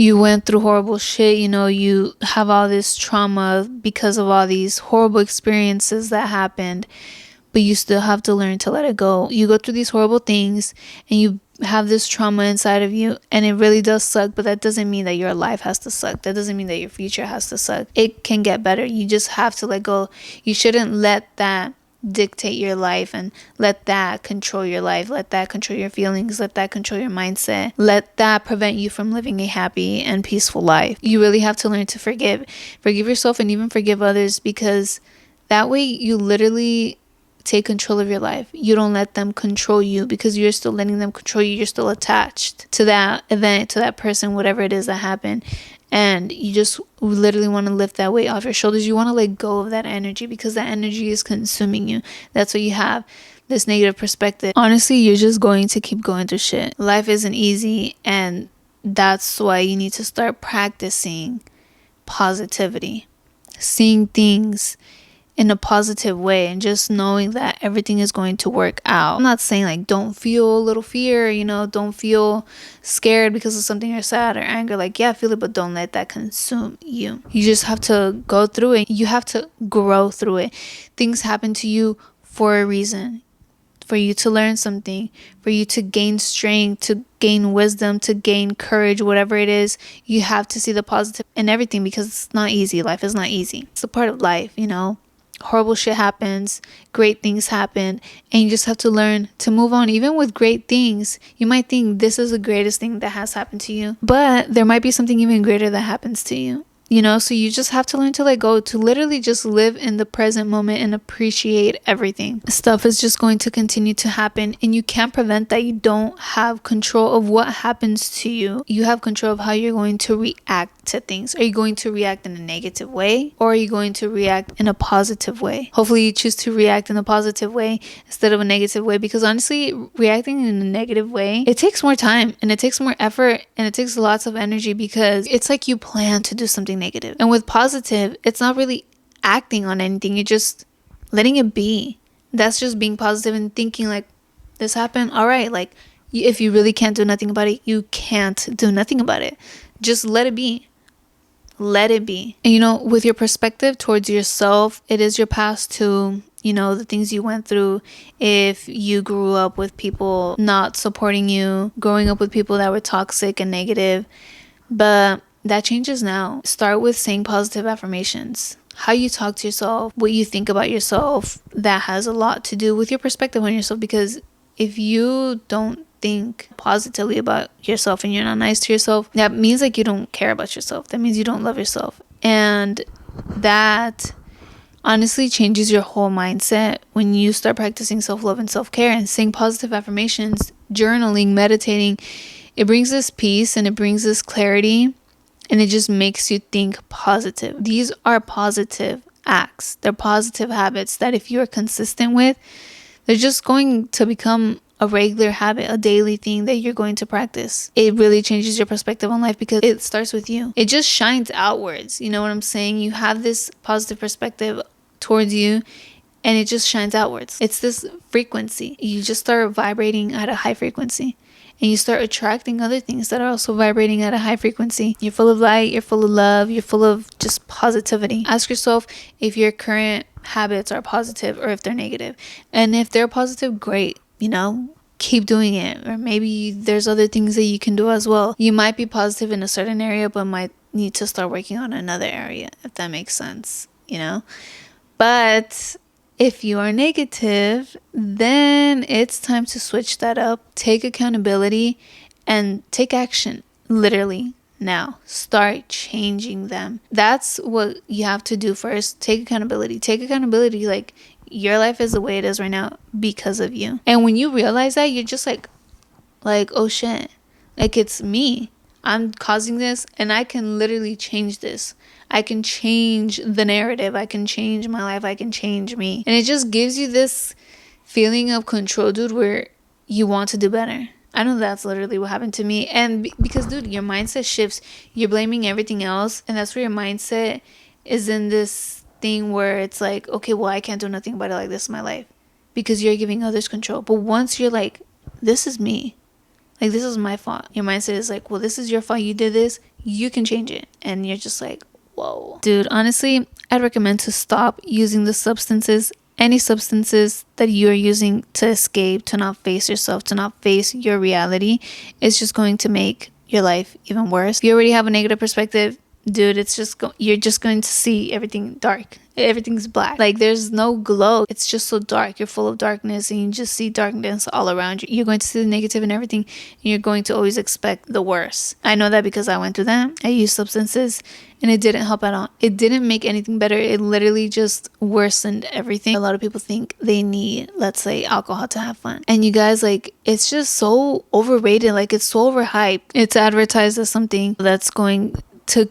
you went through horrible shit, you have all this trauma because of all these horrible experiences that happened, but you still have to learn to let it go. You go through these horrible things and you have this trauma inside of you, and it really does suck, but that doesn't mean that your life has to suck. That doesn't mean that your future has to suck. It can get better. You just have to let go. You shouldn't let that dictate your life and let that control your life. Let that control your feelings. Let that control your mindset. Let that prevent you from living a happy and peaceful life. You really have to learn to forgive yourself, and even forgive others, because that way you literally take control of your life. You don't let them control you, because you're still letting them control you. You're still attached to that event, to that person, whatever it is that happened. And you just literally want to lift that weight off your shoulders. You want to let go of that energy, because that energy is consuming you. That's what you have, this negative perspective. Honestly, you're just going to keep going through shit. Life isn't easy, and that's why you need to start practicing positivity, seeing things in a positive way, and just knowing that everything is going to work out. I'm not saying like don't feel a little fear, don't feel scared because of something, or sad or anger. Like, yeah, feel it, but don't let that consume you. You just have to go through it. You have to grow through it. Things happen to you for a reason, for you to learn something, for you to gain strength, to gain wisdom, to gain courage, whatever it is. You have to see the positive in everything, because it's not easy. Life is not easy. It's a part of life, Horrible shit happens, great things happen, and you just have to learn to move on. Even with great things, you might think this is the greatest thing that has happened to you, but there might be something even greater that happens to you. So you just have to learn to let go, to literally just live in the present moment and appreciate everything. Stuff is just going to continue to happen, and you can't prevent that. You don't have control of what happens to you. You have control of how you're going to react to things. Are you going to react in a negative way, or are you going to react in a positive way? Hopefully you choose to react in a positive way instead of a negative way, because honestly, reacting in a negative way, it takes more time, and it takes more effort, and it takes lots of energy, because it's like you plan to do something negative. And with positive, it's not really acting on anything. You're just letting it be. That's just being positive and thinking like, this happened, all right. Like, if you really can't do nothing about it, you can't do nothing about it. Just let it be. Let it be. And with your perspective towards yourself, it is your past too. The things you went through. If you grew up with people not supporting you, growing up with people that were toxic and negative, but that changes now. Start with saying positive affirmations. How you talk to yourself, what you think about yourself, that has a lot to do with your perspective on yourself. Because if you don't think positively about yourself and you're not nice to yourself, that means like you don't care about yourself. That means you don't love yourself. And that honestly changes your whole mindset when you start practicing self-love and self-care and saying positive affirmations, journaling, meditating. It brings this peace, and it brings this clarity, and it just makes you think positive. These are positive acts. They're positive habits that if you're consistent with, they're just going to become a regular habit, a daily thing that you're going to practice. It really changes your perspective on life, because it starts with you. It just shines outwards. You know what I'm saying? You have this positive perspective towards you, and it just shines outwards. It's this frequency. You just start vibrating at a high frequency, and you start attracting other things that are also vibrating at a high frequency. You're full of light, you're full of love, you're full of just positivity. Ask yourself if your current habits are positive or if they're negative. And if they're positive, great, keep doing it. Or maybe there's other things that you can do as well. You might be positive in a certain area, but might need to start working on another area, if that makes sense, But if you are negative, then it's time to switch that up. Take accountability and take action. Literally now. Start changing them. That's what you have to do first. Take accountability. Take accountability. Like, your life is the way it is right now because of you. And when you realize that, you're just like, oh shit. Like, it's me. I'm causing this, and I can literally change this. I can change the narrative. I can change my life. I can change me. And it just gives you this feeling of control, dude, where you want to do better. I know that's literally what happened to me. And because, dude, your mindset shifts. You're blaming everything else. And that's where your mindset is in this thing where it's like, okay, well, I can't do nothing about it. Like, this is my life. Because you're giving others control. But once you're like, this is me. Like, this is my fault. Your mindset is like, well, this is your fault. You did this. you can change it. And you're just like, whoa. Dude, honestly, I'd recommend to stop using the substances, any substances that you are using to escape, to not face yourself, to not face your reality. It's just going to make your life even worse. If you already have a negative perspective, dude, it's just you're just going to see everything dark. Everything's black. Like, there's no glow. It's just so dark. You're full of darkness and you just see darkness all around you. You're going to see the negative in everything, and you're going to always expect the worst. I know that because I went through that. I used substances and it didn't help at all. It didn't make anything better. It literally just worsened everything. A lot of people think they need, let's say, alcohol to have fun. And you guys, like, it's just so overrated. Like, it's so overhyped. It's advertised as something that's going to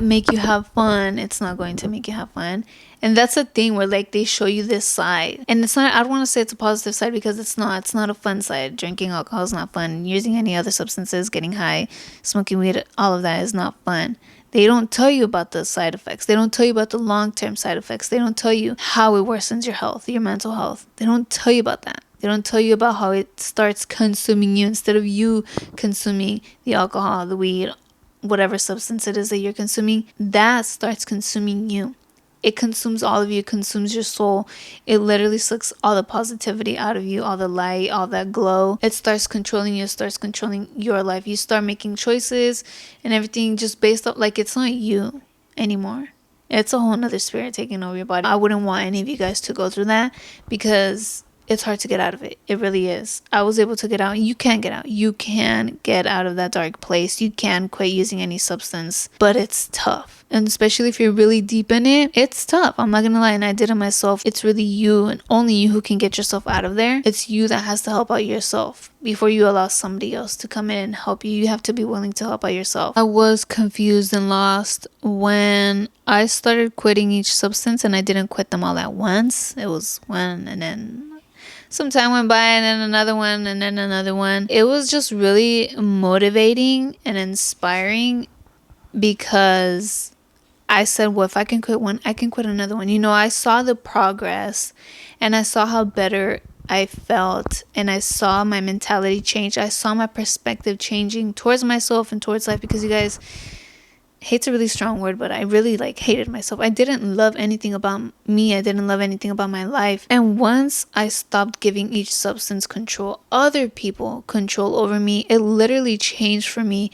make you have fun. It's not going to make you have fun. And that's the thing where, like, they show you this side, and it's not, I don't want to say it's a positive side, because it's not a fun side. Drinking alcohol is not fun. Using any other substances, getting high, smoking weed, all of that is not fun. They don't tell you about the side effects. They don't tell you about the long-term side effects. They don't tell you how it worsens your health, your mental health. They don't tell you about that. They don't tell you about how it starts consuming you instead of you consuming the alcohol, the weed, whatever substance it is that you're consuming. That starts consuming you. It consumes all of you, consumes your soul. It literally sucks all the positivity out of you, all the light, all that glow. It starts controlling you, starts controlling your life. You start making choices and everything just based off, like, it's not you anymore. It's a whole nother spirit taking over your body. I wouldn't want any of you guys to go through that, because it's hard to get out of it. It really is. I was able to get out. You can get out. You can get out of that dark place. You can quit using any substance, but it's tough. And especially if you're really deep in it, it's tough. I'm not gonna lie, and I did it myself. It's really you and only you who can get yourself out of there. It's you that has to help out yourself before you allow somebody else to come in and help you. You have to be willing to help out yourself. I was confused and lost when I started quitting each substance, and I didn't quit them all at once. It was one, and then some time went by, and then another one, and then another one. It was just really motivating and inspiring, because I said, well, if I can quit one, I can quit another one. You know, I saw the progress, and I saw how better I felt, and I saw my mentality change. I saw my perspective changing towards myself and towards life, because you guys, hate's a really strong word, but I really, like, hated myself. I didn't love anything about me. I didn't love anything about my life. And once I stopped giving each substance control, other people control over me, it literally changed for me.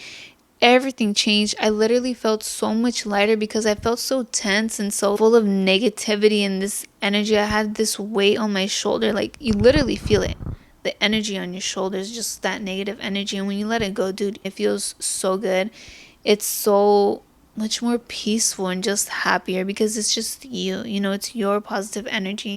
Everything changed. I literally felt so much lighter, because I felt so tense and so full of negativity and this energy. I had this weight on my shoulder. Like, you literally feel it. The energy on your shoulders, just that negative energy. And when you let it go, dude, it feels so good. It's so much more peaceful and just happier, because it's just you. You know, it's your positive energy.